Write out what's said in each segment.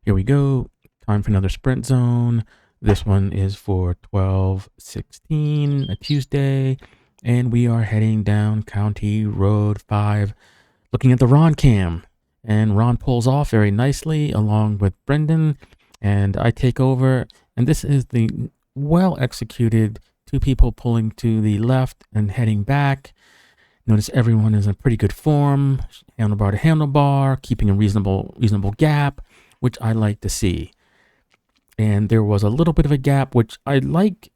Here we go. Time for another sprint zone. This one is for 12/16, a Tuesday, and we are heading down County Road 5, looking at the Ron cam. And Ron pulls off very nicely along with Brendan, and I take over. And this is the well-executed two people pulling to the left and heading back. Notice everyone is in pretty good form, handlebar to handlebar, keeping a reasonable gap, which I like to see. And there was a little bit of a gap, which I like.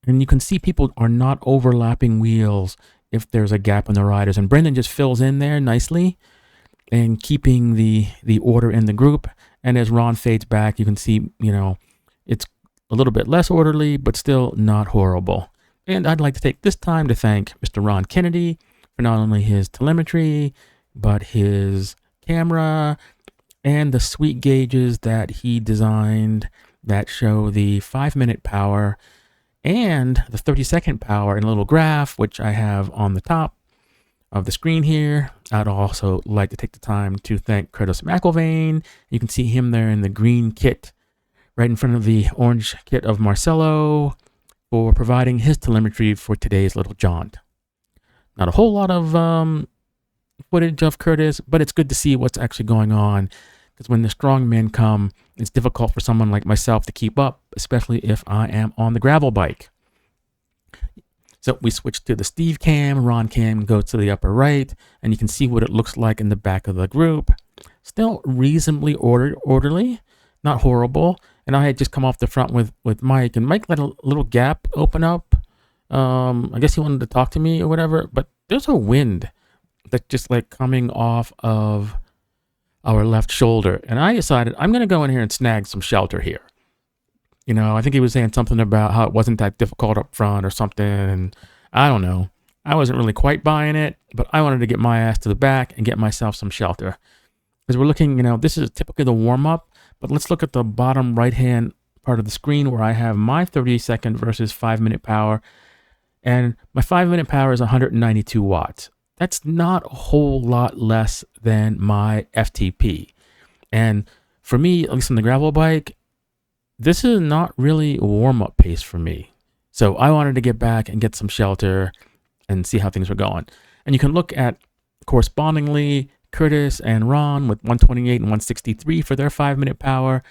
And you can see people are not overlapping wheels if there's a gap in the riders. And Brendan just fills in there nicely and keeping the order in the group. And as Ron fades back, you can see, it's a little bit less orderly, but still not horrible. And I'd like to take this time to thank Mr. Ron Kennedy for not only his telemetry, but his camera and the sweet gauges that he designed that show the 5-minute power and the 30-second power in a little graph, which I have on the top of the screen here. I'd also like to take the time to thank Curtis McIlvain. You can see him there in the green kit right in front of the orange kit of Marcelo for providing his telemetry for today's little jaunt. Not a whole lot of footage of Curtis, but it's good to see what's actually going on, because when the strong men come, it's difficult for someone like myself to keep up, especially if I am on the gravel bike. So we switch to the Steve cam. Ron cam goes to the upper right, and you can see what it looks like in the back of the group. Still reasonably orderly, not horrible. And I had just come off the front with Mike, and Mike let a little gap open up. I guess he wanted to talk to me or whatever, but there's a wind that's just like coming off of our left shoulder. And I decided I'm going to go in here and snag some shelter here. I think he was saying something about how it wasn't that difficult up front or something. And I don't know. I wasn't really quite buying it, but I wanted to get my ass to the back and get myself some shelter. As we're looking, this is typically the warm up, but let's look at the bottom right-hand part of the screen where I have my 30-second versus 5-minute power. And my 5-minute power is 192 watts. That's not a whole lot less than my FTP. And for me, at least on the gravel bike, this is not really a warm-up pace for me. So I wanted to get back and get some shelter and see how things were going. And you can look at, correspondingly, Curtis and Ron with 128 and 163 for their 5-minute power.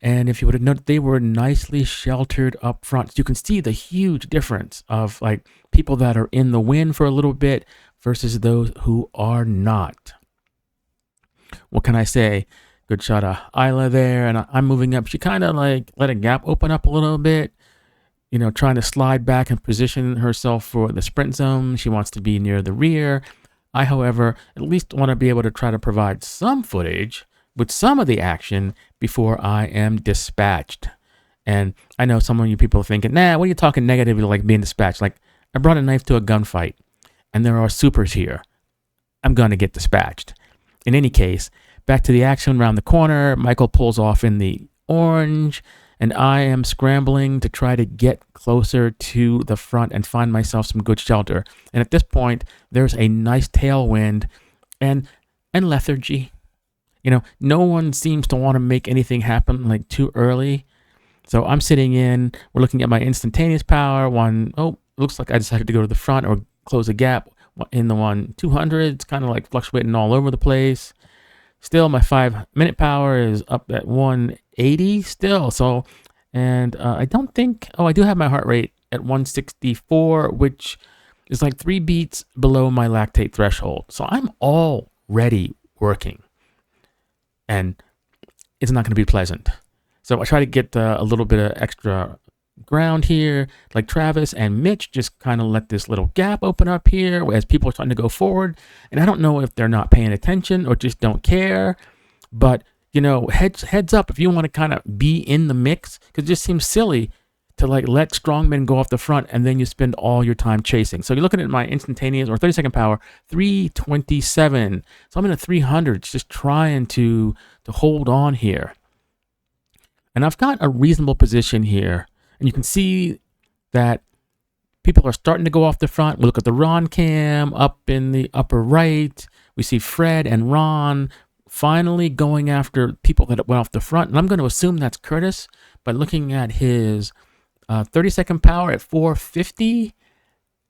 And if you would have noted, they were nicely sheltered up front. So you can see the huge difference of like people that are in the wind for a little bit versus those who are not. What can I say? Good shot of Isla there, and I'm moving up. She kind of like let a gap open up a little bit, trying to slide back and position herself for the sprint zone. She wants to be near the rear. I, however, at least want to be able to try to provide some footage with some of the action before I am dispatched. And I know some of you people are thinking, nah, what are you talking negatively like being dispatched? Like, I brought a knife to a gunfight, and there are supers here. I'm going to get dispatched. In any case, back to the action around the corner. Michael pulls off in the orange, and I am scrambling to try to get closer to the front and find myself some good shelter. And at this point, there's a nice tailwind and lethargy. No one seems to want to make anything happen like too early. So I'm sitting in, we're looking at my instantaneous power. Looks like I decided to go to the front or close a gap in the 200. It's kind of like fluctuating all over the place. Still, my 5-minute power is up at 180 still. So, and I don't think, I do have my heart rate at 164, which is like 3 beats below my lactate threshold. So I'm already working, and it's not going to be pleasant. So I try to get a little bit of extra ground here. Like Travis and Mitch just kind of let this little gap open up here as people are trying to go forward. And I don't know if they're not paying attention or just don't care. But, heads up if you want to kind of be in the mix, because it just seems silly to like let strongmen go off the front and then you spend all your time chasing. So you're looking at my instantaneous or 30-second power, 327. So I'm in the 300s just trying to hold on here. And I've got a reasonable position here. And you can see that people are starting to go off the front. We look at the Ron cam up in the upper right. We see Fred and Ron finally going after people that went off the front. And I'm going to assume that's Curtis, but looking at his 30-second power at 450,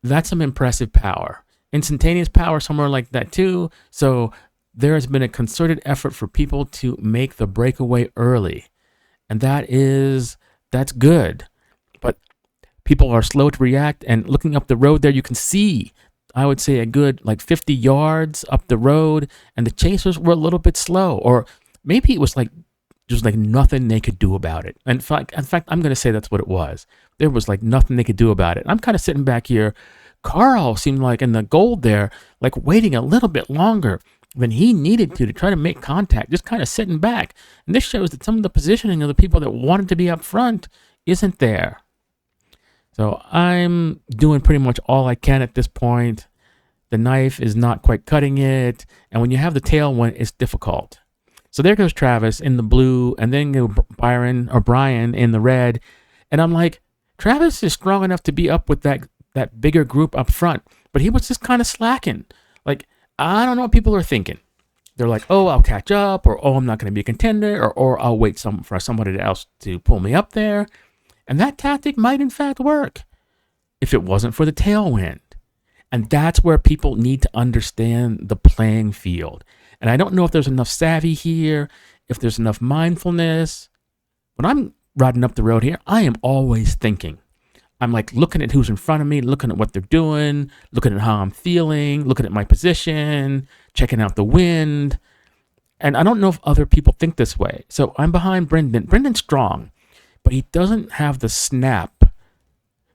that's some impressive power. Instantaneous power somewhere like that too. So there has been a concerted effort for people to make the breakaway early. And that's good. But people are slow to react, and looking up the road there, you can see, I would say, a good like 50 yards up the road, and the chasers were a little bit slow, or maybe it was like just like nothing they could do about it. In fact, I'm going to say that's what it was. There was like nothing they could do about it. I'm kind of sitting back here. Carl seemed like in the gold there, like waiting a little bit longer than he needed to try to make contact, just kind of sitting back. And this shows that some of the positioning of the people that wanted to be up front isn't there. So I'm doing pretty much all I can at this point. The knife is not quite cutting it. And when you have the tailwind, it's difficult. So there goes Travis in the blue, and then Brian in the red. And I'm like, Travis is strong enough to be up with that bigger group up front, but he was just kind of slacking. Like, I don't know what people are thinking. They're like, oh, I'll catch up, or oh, I'm not going to be a contender, or I'll wait for somebody else to pull me up there. And that tactic might in fact work if it wasn't for the tailwind. And that's where people need to understand the playing field. And I don't know if there's enough savvy here, if there's enough mindfulness. When I'm riding up the road here, I am always thinking. I'm like looking at who's in front of me, looking at what they're doing, looking at how I'm feeling, looking at my position, checking out the wind. And I don't know if other people think this way. So I'm behind Brendan. Brendan's strong, but he doesn't have the snap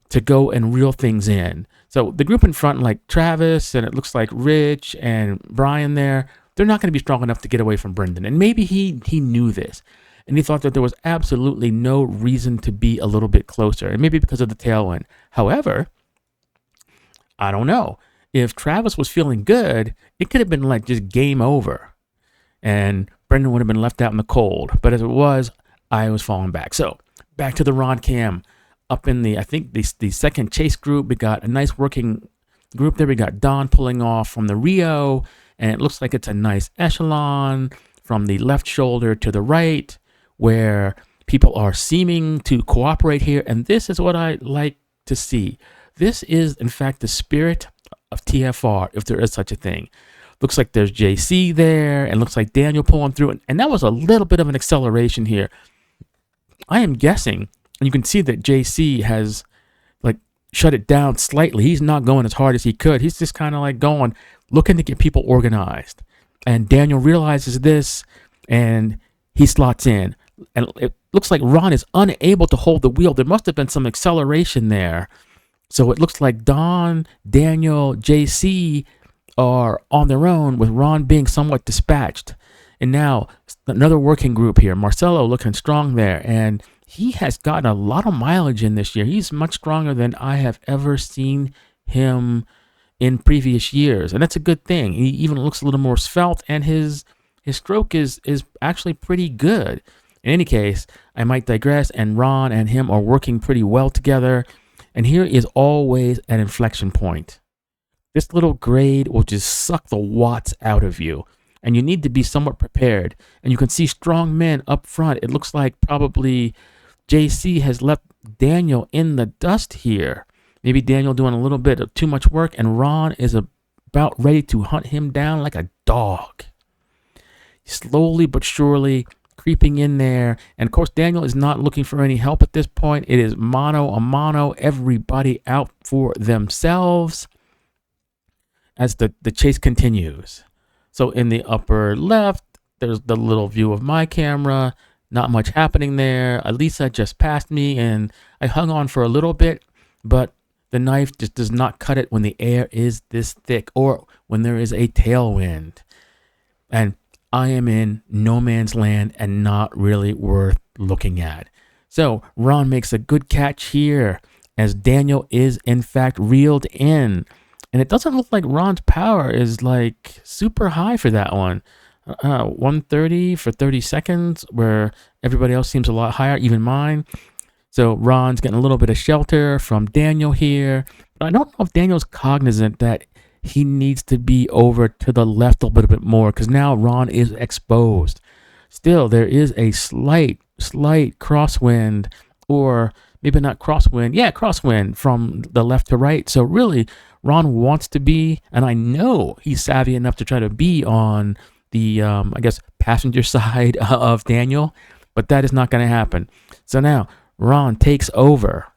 to go and reel things in. So the group in front, like Travis, and it looks like Rich and Brian there, they're not going to be strong enough to get away from Brendan. And maybe he knew this. And he thought that there was absolutely no reason to be a little bit closer. And maybe because of the tailwind. However, I don't know. If Travis was feeling good, it could have been like just game over. And Brendan would have been left out in the cold. But as it was, I was falling back. So back to the Ron Cam. Up in I think the second chase group, we got a nice working group there. We got Don pulling off from the Rio. And it looks like it's a nice echelon from the left shoulder to the right, where people are seeming to cooperate here. And this is what I like to see. This is, in fact, the spirit of TFR, if there is such a thing. Looks like there's JC there, and looks like Daniel pulling through. And that was a little bit of an acceleration here. I am guessing, and you can see that JC has like shut it down slightly. He's not going as hard as he could. He's just kind of like going, looking to get people organized. And Daniel realizes this, and he slots in. And it looks like Ron is unable to hold the wheel. There must have been some acceleration there. So it looks like Don, Daniel, JC are on their own, with Ron being somewhat dispatched. And now another working group here. Marcelo looking strong there. And he has gotten a lot of mileage in this year. He's much stronger than I have ever seen him in previous years. And that's a good thing. He even looks a little more svelte, and his stroke is actually pretty good. In any case, I might digress, and Ron and him are working pretty well together. And here is always an inflection point. This little grade will just suck the watts out of you, and you need to be somewhat prepared. And you can see strong men up front. It looks like probably JC has left Daniel in the dust here. Maybe Daniel doing a little bit of too much work, and Ron is about ready to hunt him down like a dog. Slowly but surely creeping in there. And of course, Daniel is not looking for any help at this point. It is mano a mano, everybody out for themselves as the chase continues. So in the upper left, there's the little view of my camera. Not much happening there. Elisa just passed me, and I hung on for a little bit, but the knife just does not cut it when the air is this thick, or when there is a tailwind. And I am in no man's land and not really worth looking at. So Ron makes a good catch here, as Daniel is in fact reeled in. And it doesn't look like Ron's power is like super high for that one. 130 for 30 seconds, where everybody else seems a lot higher, even mine. So Ron's getting a little bit of shelter from Daniel here. But I don't know if Daniel's cognizant that he needs to be over to the left a little bit more because now Ron is exposed. Still, there is a slight crosswind, or maybe not crosswind. Yeah, crosswind from the left to right. So really, Ron wants to be, and I know he's savvy enough to try to be on the, I guess, passenger side of Daniel, but that is not going to happen. So now Ron takes over,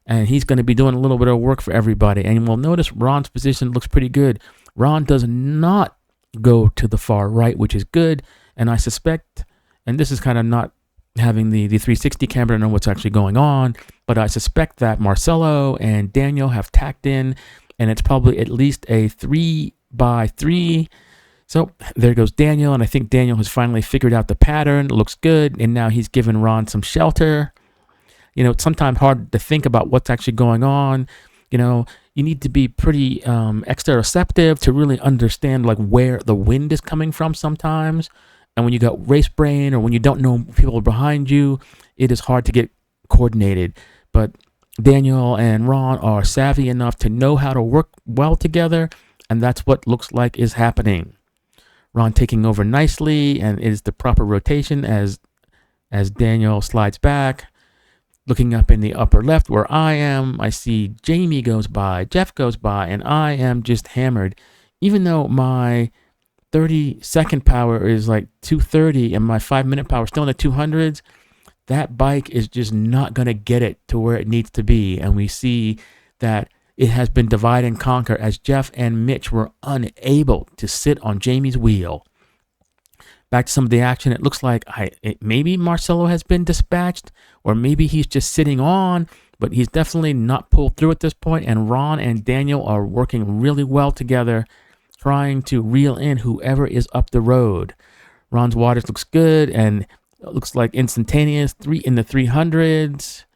and he's going to be doing a little bit of work for everybody. And we'll notice Ron's position looks pretty good. Ron does not go to the far right, which is good. And I suspect, and this is kind of not having the 360 camera to know what's actually going on, but I suspect that Marcelo and Daniel have tacked in, and it's probably at least a 3x3. So there goes Daniel, and I think Daniel has finally figured out the pattern. It looks good, and now he's given Ron some shelter. You know, it's sometimes hard to think about what's actually going on. You know, you need to be pretty exteroceptive to really understand like where the wind is coming from sometimes. And when you got race brain, or when you don't know people behind you, it is hard to get coordinated. But Daniel and Ron are savvy enough to know how to work well together, and that's what looks like is happening. Ron taking over nicely, and is the proper rotation as Daniel slides back. Looking up in the upper left where I am, I see Jamie goes by, Jeff goes by, and I am just hammered. Even though my 30-second power is like 230 and my 5-minute power is still in the 200s, that bike is just not going to get it to where it needs to be. And we see that it has been divide and conquer as Jeff and Mitch were unable to sit on Jamie's wheel. Back to some of the action, it looks like maybe Marcelo has been dispatched, or maybe he's just sitting on, but he's definitely not pulled through at this point, and Ron and Daniel are working really well together, trying to reel in whoever is up the road. Ron's waters looks good, and it looks like instantaneous, 3 in the 300s,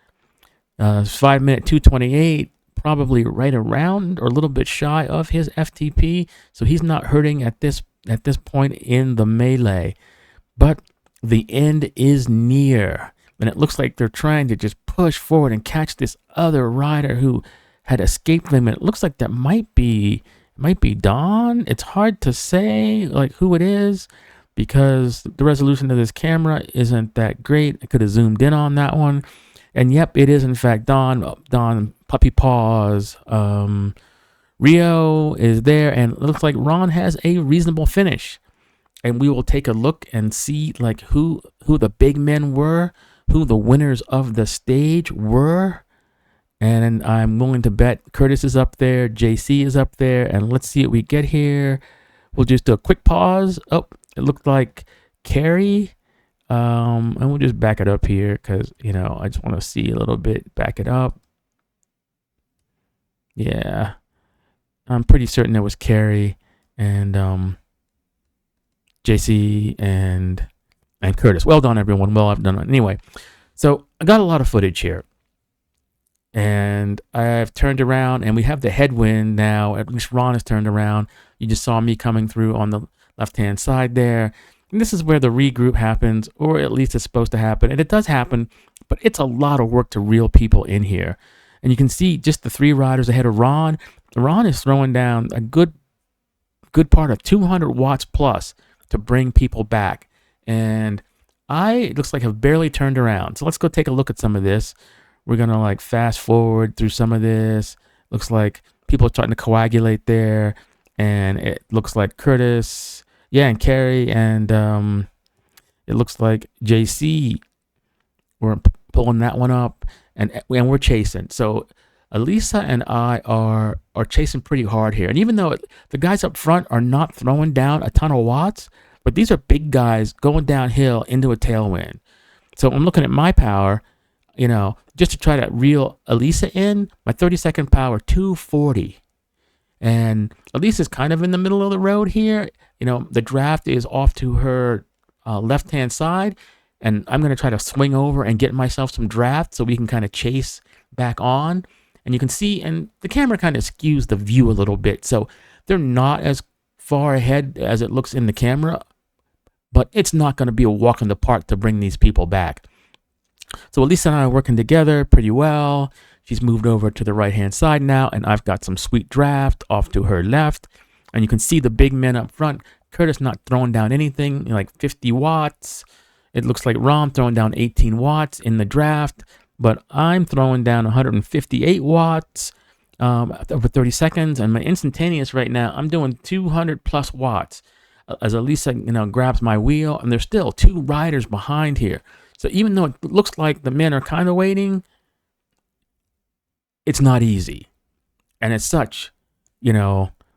5-minute 228, probably right around or a little bit shy of his FTP, so he's not hurting at this point in the melee. But the end is near, and it looks like they're trying to just push forward and catch this other rider who had escaped them, and it looks like that might be Don. It's hard to say like who it is because the resolution of this camera isn't that great. I could have zoomed in on that one, and yep, it is in fact Don Puppy Paws. Rio is there, and it looks like Ron has a reasonable finish. And we will take a look and see like who the big men were, who the winners of the stage were. And I'm willing to bet Curtis is up there, JC is up there, and let's see what we get here. We'll just do a quick pause. Oh, it looked like Carrie. And we'll just back it up here because, you know, I just want to see a little bit, back it up. Yeah. I'm pretty certain it was Carrie and JC and Curtis. Well done, everyone. Well, I've done it. Anyway, so I got a lot of footage here. And I've turned around, and we have the headwind now. At least Ron has turned around. You just saw me coming through on the left-hand side there. And this is where the regroup happens, or at least it's supposed to happen. And it does happen, but it's a lot of work to reel people in here. And you can see just the 3 riders ahead of Ron. Ron is throwing down a good part of 200 watts plus to bring people back. And it looks like I've barely turned around. So let's go take a look at some of this. We're going to like fast forward through some of this. Looks like people are starting to coagulate there. And it looks like Curtis, and Carrie, and it looks like JC. We're pulling that one up, and we're chasing. So Elisa and I are chasing pretty hard here. And even though the guys up front are not throwing down a ton of watts, but these are big guys going downhill into a tailwind. So I'm looking at my power, you know, just to try to reel Elisa in. My 30-second power, 240. And Elisa's kind of in the middle of the road here. You know, the draft is off to her left-hand side. And I'm going to try to swing over and get myself some draft so we can kind of chase back on. And you can see, and the camera kind of skews the view a little bit. So they're not as far ahead as it looks in the camera, but it's not going to be a walk in the park to bring these people back. So Elisa and I are working together pretty well. She's moved over to the right-hand side now, and I've got some sweet draft off to her left. And you can see the big men up front. Curtis not throwing down anything, like 50 watts. It looks like Rom throwing down 18 watts in the draft, but I'm throwing down 158 watts over 30 seconds. And my instantaneous right now, I'm doing 200 plus watts as Elisa, grabs my wheel. And there's still 2 riders behind here. So even though it looks like the men are kind of waiting, it's not easy. And as such,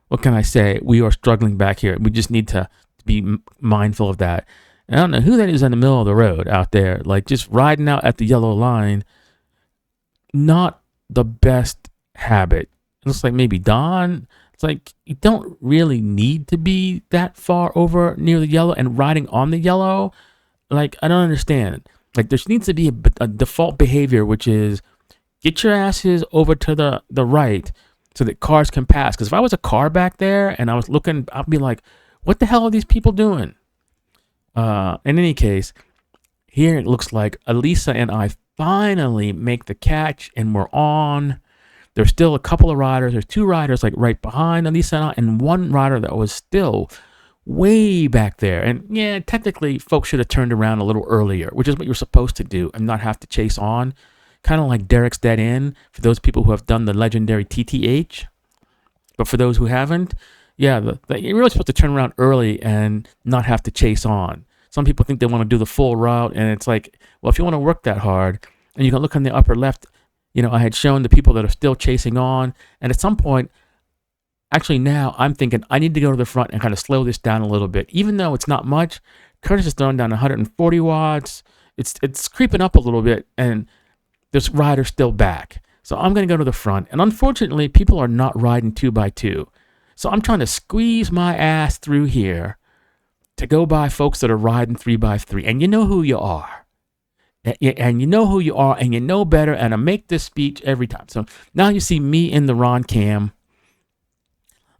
what can I say? We are struggling back here. We just need to be mindful of that. And I don't know who that is in the middle of the road out there, like just riding out at the yellow line. Not the best habit. It looks like maybe Don. It's like you don't really need to be that far over near the yellow and riding on the yellow. Like, I don't understand. Like, there needs to be a default behavior, which is get your asses over to the right so that cars can pass. Because if I was a car back there and I was looking, I'd be like, what the hell are these people doing? In any case, here it looks like Elisa and I finally make the catch and we're on. There's still a couple of riders. There's 2 riders like right behind Elisa and I, and 1 rider that was still way back there. And yeah, technically folks should have turned around a little earlier, which is what you're supposed to do and not have to chase on. Kind of like Derek's Dead End for those people who have done the legendary TTH. But for those who haven't, yeah, you're really supposed to turn around early and not have to chase on. Some people think they want to do the full route, and it's like, well, if you want to work that hard, and you can look on the upper left, I had shown the people that are still chasing on, and at some point, actually now I'm thinking I need to go to the front and kind of slow this down a little bit. Even though it's not much, Curtis is throwing down 140 watts. It's creeping up a little bit, and this rider's still back. So I'm going to go to the front, and unfortunately, people are not riding 2x2. So I'm trying to squeeze my ass through here to go by folks that are riding 3x3. And you know who you are. And you know who you are, and you know better, and I make this speech every time. So now you see me in the Ron cam,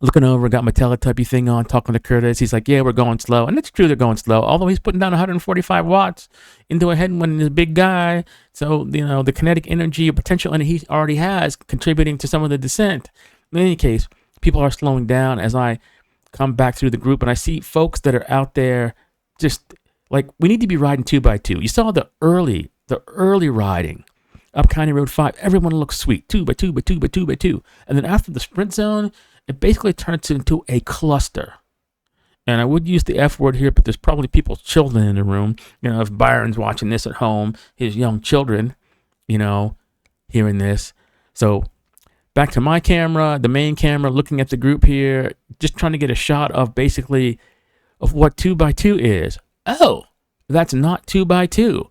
looking over, got my Teletubby thing on, talking to Curtis. He's like, yeah, we're going slow. And it's true, they're going slow, although he's putting down 145 watts into a headwind and he's a big guy. So, the kinetic energy or potential energy he already has contributing to some of the descent. In any case, people are slowing down as I come back through the group, and I see folks that are out there just like, we need to be riding 2x2. You saw the early riding up County Road 5. Everyone looks sweet, 2x2. And then after the sprint zone, it basically turns into a cluster. And I would use the F word here, but there's probably people's children in the room. If Byron's watching this at home, his young children, hearing this. So back to my camera, the main camera, looking at the group here, just trying to get a shot of basically of what 2x2 is. Oh, that's not 2x2.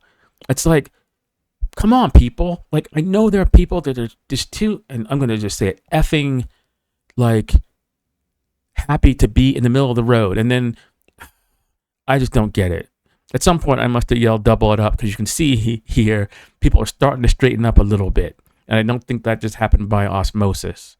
It's like, come on, people. Like, I know there are people that are just too, and I'm going to just say it, effing, like, happy to be in the middle of the road. And then I just don't get it. At some point, I must have yelled double it up, because you can see here, people are starting to straighten up a little bit. And I don't think that just happened by osmosis.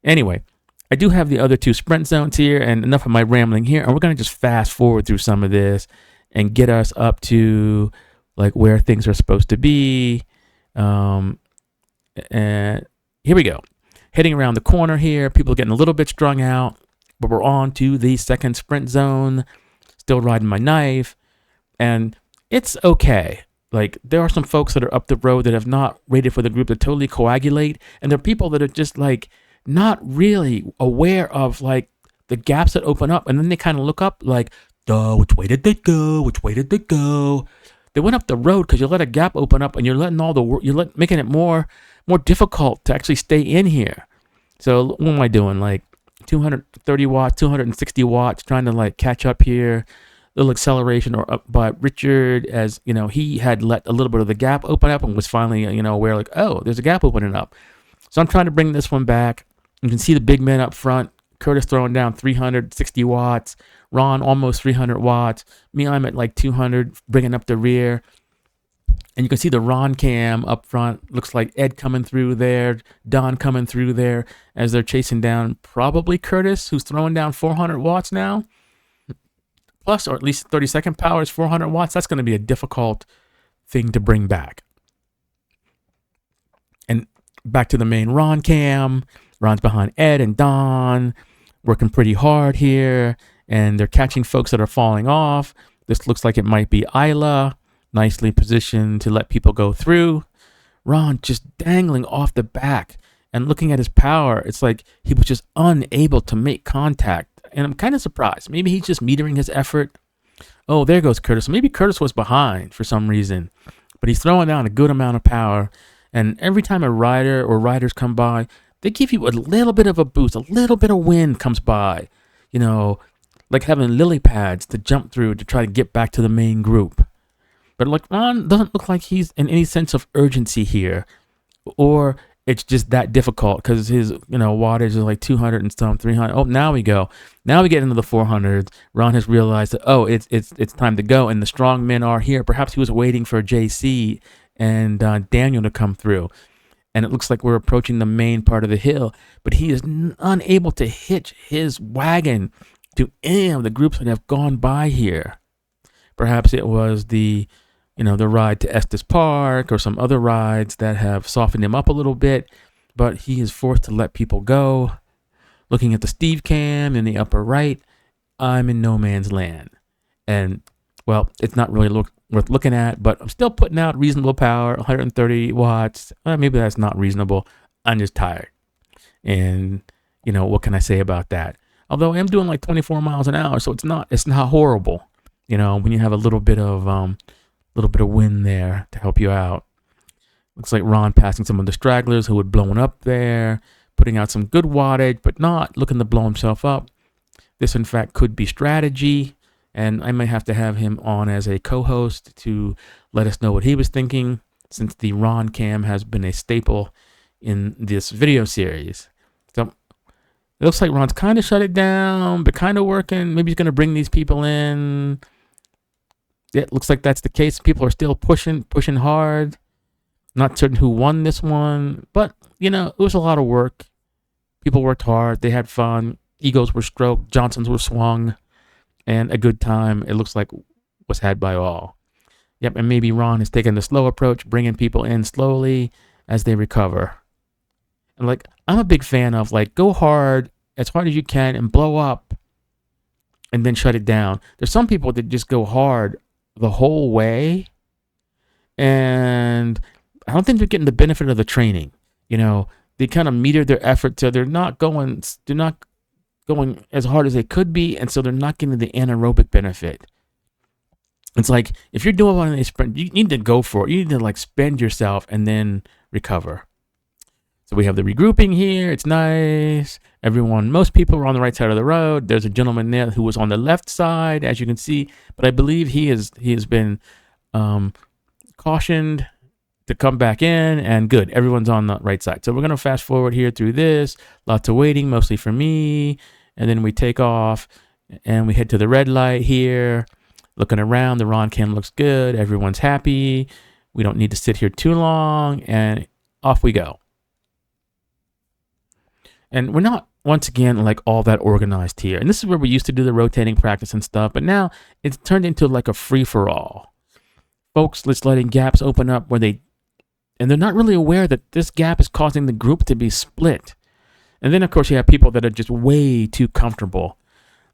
Anyway, I do have the other 2 sprint zones here, and enough of my rambling here. And we're going to just fast forward through some of this and get us up to like where things are supposed to be. And here we go. Heading around the corner here, people are getting a little bit strung out, but we're on to the second sprint zone. Still riding my knife, and it's okay. Like, there are some folks that are up the road that have not waited for the group to totally coagulate, and there are people that are just like not really aware of like the gaps that open up, and then they kind of look up like, duh, which way did they go? Which way did they go? They went up the road because you let a gap open up, and you're letting making it more difficult to actually stay in here. So what am I doing? Like 230 watts, 260 watts, trying to like catch up here. Little acceleration or up by Richard, as he had let a little bit of the gap open up and was finally aware, like, oh, there's a gap opening up. So I'm trying to bring this one back. You can see the big men up front. Curtis throwing down 360 watts. Ron almost 300 watts. Me, I'm at like 200, bringing up the rear. And you can see the Ron cam up front. Looks like Ed coming through there, Don coming through there as they're chasing down probably Curtis, who's throwing down 400 watts now. Plus, or at least 30-second power is 400 watts. That's going to be a difficult thing to bring back. And back to the main Ron cam. Ron's behind Ed and Don. working pretty hard here, and they're catching folks that are falling off. This looks like it might be Isla, nicely positioned to let people go through. Ron just dangling off the back and looking at his power. It's like he was just unable to make contact. And I'm kind of surprised. Maybe he's just metering his effort. Oh, there goes Curtis. Maybe Curtis was behind for some reason, but he's throwing down a good amount of power. And every time a rider or riders come by, they give you a little bit of a boost, a little bit of wind comes by, you know, like having lily pads to jump through to try to get back to the main group. But like Ron doesn't look like he's in any sense of urgency here, or it's just that difficult because his, wattage is like 200 and some 300. Oh, now we go. Now we get into the 400s. Ron has realized that, it's time to go. And the strong men are here. Perhaps he was waiting for JC and Daniel to come through. And it looks like we're approaching the main part of the hill, but he is unable to hitch his wagon to any of the groups that have gone by here. Perhaps it was the ride to Estes Park or some other rides that have softened him up a little bit, but he is forced to let people go. Looking at the Steve cam in the upper right, I'm in no man's land. And, well, it's not really worth looking at, but I'm still putting out reasonable power, 130 watts. Maybe that's not reasonable. I'm just tired. And, what can I say about that? Although I am doing like 24 miles an hour, so it's not horrible. When you have a little bit of wind there to help you out. Looks like Ron passing some of the stragglers who had blown up there, putting out some good wattage, but not looking to blow himself up. This, in fact, could be strategy, and I may have to have him on as a co-host to let us know what he was thinking, since the Ron cam has been a staple in this video series. So it looks like Ron's kind of shut it down, but kind of working. Maybe he's going to bring these people in. It looks like that's the case. People are still pushing hard. Not certain who won this one, but, it was a lot of work. People worked hard. They had fun. Egos were stroked. Johnsons were swung. And a good time, it looks like, was had by all. Yep, and maybe Ron has taken the slow approach, bringing people in slowly as they recover. And, I'm a big fan of, go hard as you can and blow up and then shut it down. There's some people that just go hard the whole way, and I don't think they're getting the benefit of the training. They kind of meter their effort, so they're not going as hard as they could be, and so they're not getting the anaerobic benefit. It's like if you're doing one of these sprint, you need to go for it. You need to spend yourself and then recover. So we have the regrouping here. It's nice. Most people are on the right side of the road. There's a gentleman there who was on the left side, as you can see, but I believe he has been cautioned to come back in, and good. Everyone's on the right side. So we're going to fast forward here through this. Lots of waiting, mostly for me. And then we take off and we head to the red light here. Looking around, the Ron cam looks good. Everyone's happy. We don't need to sit here too long, and off we go. And we're not, once again, all that organized here. And this is where we used to do the rotating practice and stuff, but now it's turned into a free-for-all. Folks, let's letting gaps open up and they're not really aware that this gap is causing the group to be split. And then, of course, you have people that are just way too comfortable.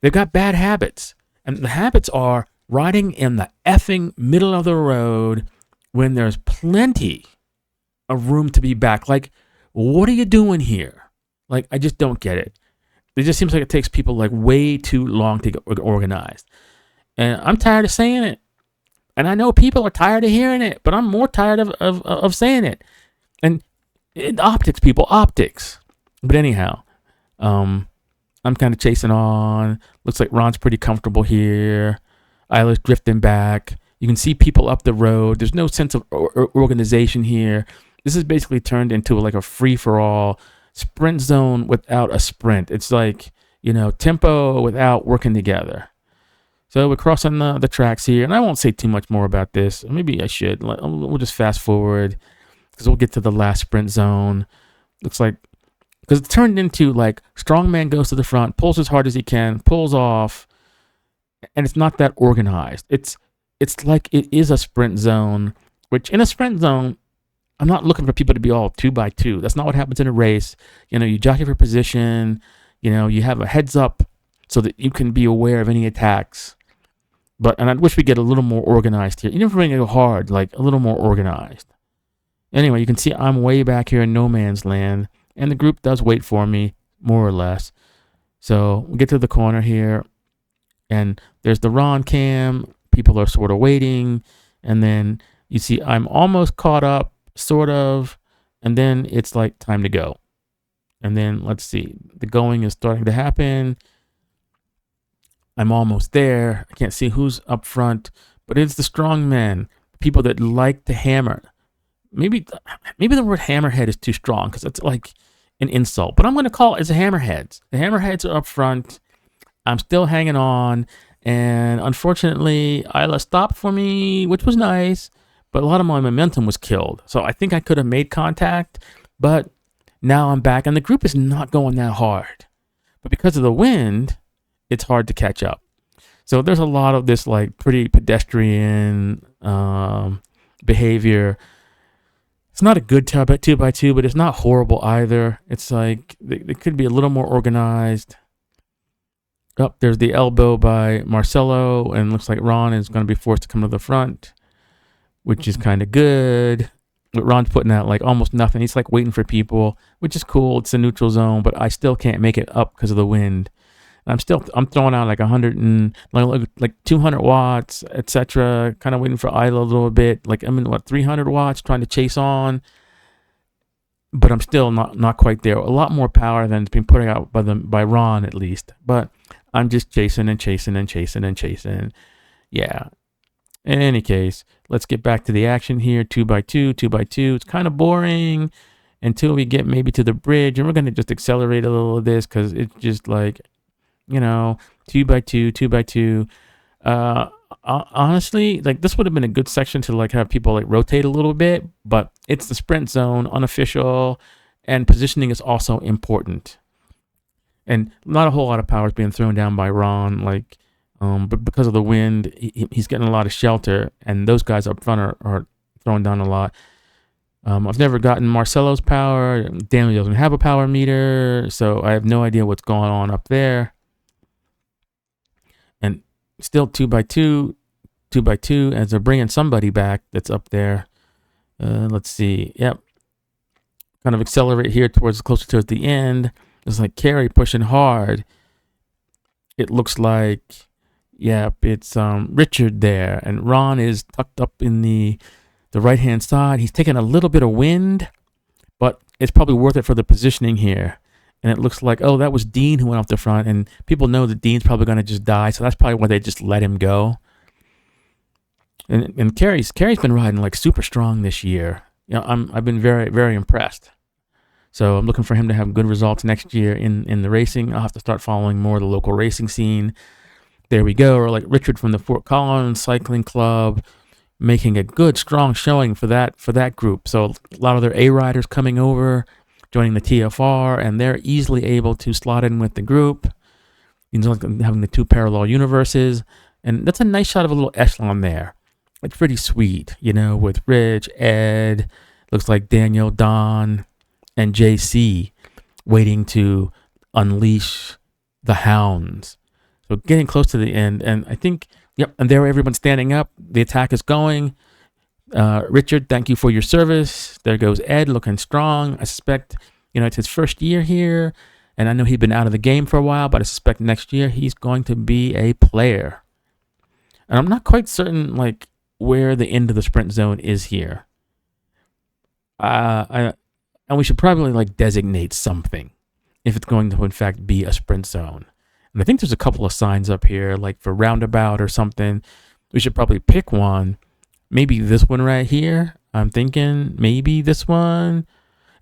They've got bad habits. And the habits are riding in the effing middle of the road when there's plenty of room to be back. What are you doing here? I just don't get it. It just seems like it takes people way too long to get organized. And I'm tired of saying it. And I know people are tired of hearing it, but I'm more tired of saying it. And optics, people, optics. But anyhow, I'm kind of chasing on. Looks like Ron's pretty comfortable here. Isla's drifting back. You can see people up the road. There's no sense of organization here. This is basically turned into a free-for-all sprint zone without a sprint. It's tempo without working together. So we're crossing the tracks here, and I won't say too much more about this. Maybe I should. We'll just fast forward because we'll get to the last sprint zone. Looks like, because it turned into strongman goes to the front, pulls as hard as he can, pulls off, and it's not that organized. It's like it is a sprint zone, which in a sprint zone, I'm not looking for people to be all 2x2. That's not what happens in a race. You jockey for position. You know, you have a heads up so that you can be aware of any attacks. And I wish we get a little more organized here. Even if we're going to go hard, like a little more organized. Anyway, you can see I'm way back here in no man's land, and the group does wait for me, more or less. So we get to the corner here, and there's the Ron cam. People are sort of waiting, and then you see I'm almost caught up, sort of, and then it's like time to go. And then let's see, the going is starting to happen. I'm almost there. I can't see who's up front, but it's the strong men, people that like to hammer. Maybe the word hammerhead is too strong because it's like an insult, but I'm going to call it as the hammerheads. The hammerheads are up front. I'm still hanging on, and unfortunately, Isla stopped for me, which was nice, but a lot of my momentum was killed. So I think I could have made contact, but now I'm back, and the group is not going that hard. But because of the wind, it's hard to catch up. So there's a lot of this like pretty pedestrian behavior. It's not a good 2x2, but it's not horrible either. It's like they could be a little more organized. Oh, there's the elbow by Marcelo, and looks like Ron is going to be forced to come to the front, which is kind of good. But Ron's putting out like almost nothing. He's like waiting for people, which is cool. It's a neutral zone, but I still can't make it up because of the wind. I'm throwing out like 100 and like 200 watts, etc. Kind of waiting for Isla a little bit. Like I'm in 300 watts trying to chase on, but I'm still not quite there. A lot more power than it's been put out by Ron at least. But I'm just chasing and chasing and chasing and chasing. Yeah. In any case, let's get back to the action here. 2x2. It's kind of boring until we get maybe to the bridge, and we're gonna just accelerate a little of this because it's just like, you know, 2x2. Honestly, like this would have been a good section to like have people like rotate a little bit, but it's the sprint zone, unofficial, and positioning is also important. And not a whole lot of power is being thrown down by Ron, like, but because of the wind, he's getting a lot of shelter, and those guys up front are throwing down a lot. I've never gotten Marcelo's power. Daniel doesn't have a power meter, so I have no idea what's going on up there. And still 2x2, as they're bringing somebody back that's up there. Let's see. Yep. Kind of accelerate here closer towards the end. It's like Carey pushing hard. It looks like, yep, it's Richard there, and Ron is tucked up in the right-hand side. He's taking a little bit of wind, but it's probably worth it for the positioning here. And it looks like, oh, that was Dean who went off the front, and people know that Dean's probably going to just die, so that's probably why they just let him go. And Carey's been riding like super strong this year. You know, I've been very, very impressed. So I'm looking for him to have good results next year in the racing. I'll have to start following more of the local racing scene. There we go. Or like Richard from the Fort Collins Cycling Club, making a good, strong showing for that group. So a lot of their A riders coming over, joining the TFR, and they're easily able to slot in with the group. You know, having the two parallel universes, and that's a nice shot of a little echelon there. It's pretty sweet, you know, with Rich, Ed, looks like Daniel, Don, and JC waiting to unleash the hounds. So getting close to the end, and I think, yep, and there everyone's standing up. The attack is going. Richard, thank you for your service. There goes Ed, looking strong. I suspect, you know, it's his first year here, and I know he'd been out of the game for a while, but I suspect next year he's going to be a player. And I'm not quite certain, like, where the end of the sprint zone is here. And we should probably like designate something if it's going to in fact be a sprint zone. And I think there's a couple of signs up here, like for roundabout or something. We should probably pick one. Maybe this one right here. I'm thinking maybe this one.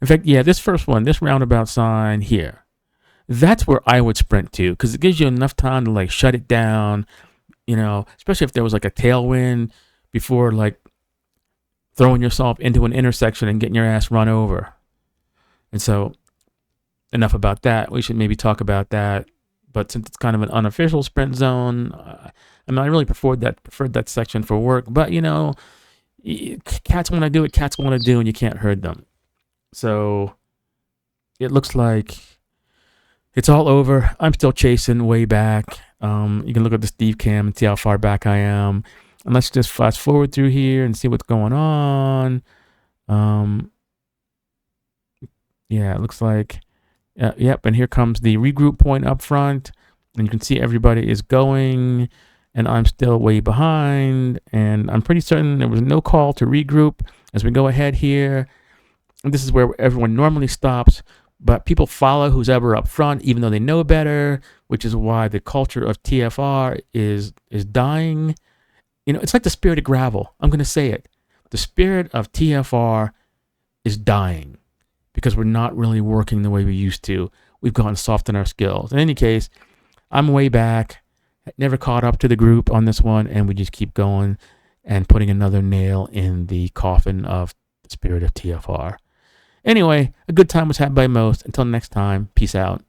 In fact, yeah, this first one, this roundabout sign here. That's where I would sprint to, because it gives you enough time to like shut it down, you know, especially if there was like a tailwind before like throwing yourself into an intersection and getting your ass run over. And so enough about that. We should maybe talk about that. But since it's kind of an unofficial sprint zone, I mean, I really preferred that section for work. But, you know, cats want to do what cats want to do, and you can't herd them. So it looks like It's all over. I'm still chasing way back. You can look at the Steve cam and see how far back I am. And let's just fast forward through here and see what's going on. Yeah, it looks like, yep. And here comes the regroup point up front. And you can see everybody is going, and I'm still way behind. And I'm pretty certain there was no call to regroup as we go ahead here. And this is where everyone normally stops, but people follow who's ever up front, even though they know better, which is why the culture of TFR is dying. You know, it's like the spirit of gravel. I'm going to say it. The spirit of TFR is dying because we're not really working the way we used to. We've gotten soft in our skills. In any case, I'm way back, never caught up to the group on this one, and we just keep going and putting another nail in the coffin of the spirit of TFR. Anyway, a good time was had by most. Until next time, peace out.